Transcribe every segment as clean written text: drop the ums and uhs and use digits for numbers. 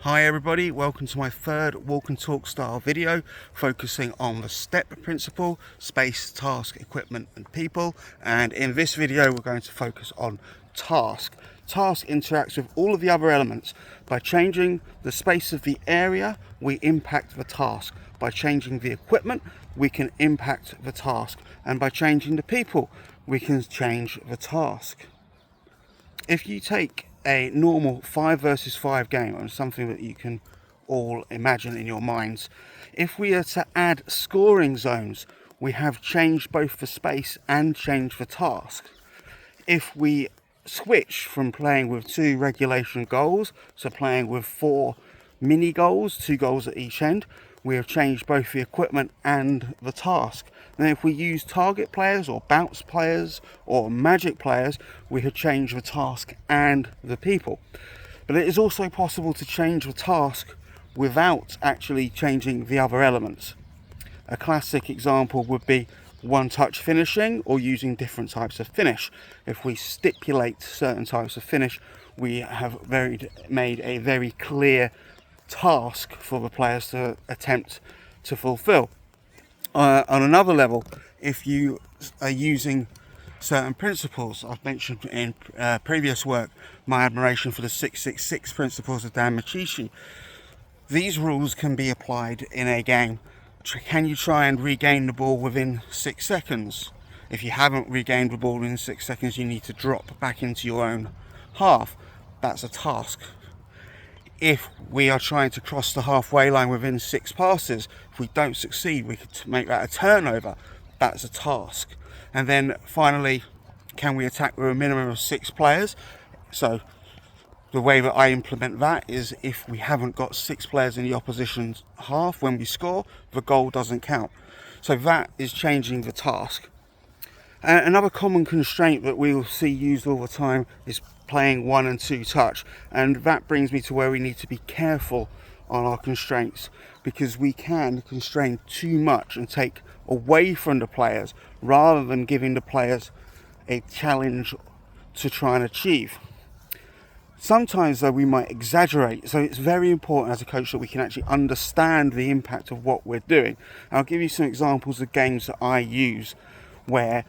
Hi everybody, welcome to my third walk and talk style video focusing on the STEP principle, space, task, equipment and people. And in this video we're going to focus on task. Task interacts with all of the other elements. By changing the space of the area, we impact the task. By changing the equipment, we can impact the task. And by changing the people, we can change the task. If you take a normal 5 versus 5 game, and something that you can all imagine in your minds, if we are to add scoring zones, we have changed both the space and changed the task. If we switch from playing with 2 regulation goals to playing with 4 mini goals, 2 goals at each end, we have changed both the equipment and the task. And if we use target players or bounce players or magic players, we have changed the task and the people. But it is also possible to change the task without actually changing the other elements. A classic example would be one-touch finishing or using different types of finish. If we stipulate certain types of finish, we have made a very clear task for the players to attempt to fulfill. On another level, if you are using certain principles, I've mentioned in previous work my admiration for the 666 principles of Dan Machishi. These rules can be applied in a game. Can you try and regain the ball within 6 seconds? If you haven't regained the ball in 6 seconds, you need to drop back into your own half. That's a task. If we are trying to cross the halfway line within 6 passes, if we don't succeed, we could make that a turnover. That's a task. And then finally, can we attack with a minimum of 6 players? So the way that I implement that is if we haven't got 6 players in the opposition's half when we score, the goal doesn't count. So that is changing the task. Another common constraint that we will see used all the time is playing 1 and 2 touch, and that brings me to where we need to be careful on our constraints, because we can constrain too much and take away from the players rather than giving the players a challenge to try and achieve. Sometimes though we might exaggerate, so it's very important as a coach that we can actually understand the impact of what we're doing. And I'll give you some examples of games that I use where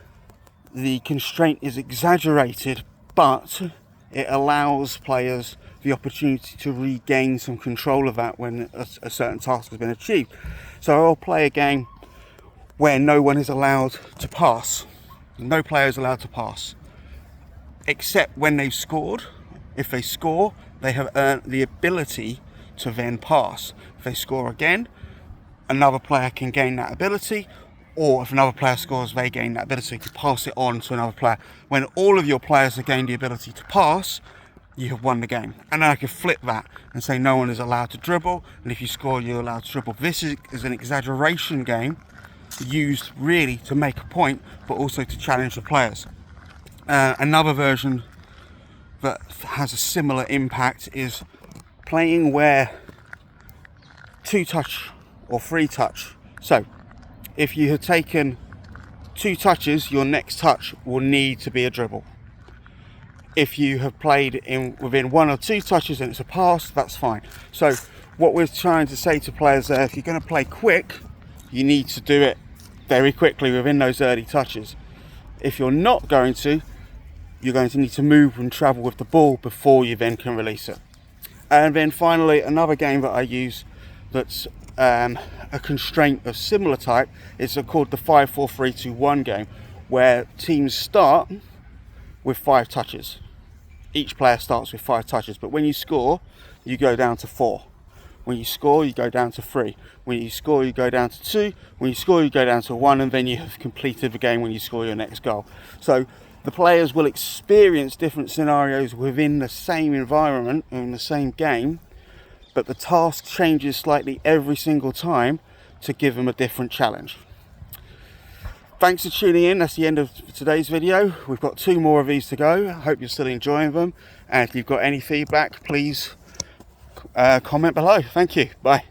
the constraint is exaggerated, but it allows players the opportunity to regain some control of that when a certain task has been achieved. So I'll play a game where no one is allowed to pass. No player is allowed to pass, except when they've scored. If they score, they have earned the ability to then pass. If they score again, another player can gain that ability, or if another player scores, they gain that ability to pass it on to another player. When all of your players have gained the ability to pass, you have won the game. And then I could flip that and say no one is allowed to dribble, and if you score, you're allowed to dribble. This is an exaggeration game used really to make a point, but also to challenge the players. Another version that has a similar impact is playing where 2 touch or 3 touch. So if you have taken 2 touches, your next touch will need to be a dribble. If you have played within 1 or 2 touches and it's a pass, that's fine. So what we're trying to say to players there, if you're going to play quick, you need to do it very quickly within those early touches. If you're not going to, you're going to need to move and travel with the ball before you then can release it. And then finally, another game that I use that's a constraint of similar type is called the 5-4-3-2-1 game, where teams start with 5 touches. Each player starts with 5 touches, but when you score, you go down to 4. When you score, you go down to 3. When you score, you go down to 2. When you score, you go down to 1, and then you have completed the game when you score your next goal. So the players will experience different scenarios within the same environment, in the same game, but the task changes slightly every single time to give them a different challenge. Thanks for tuning in. That's the end of today's video. We've got 2 more of these to go. I hope you're still enjoying them. And if you've got any feedback, please comment below. Thank you. Bye.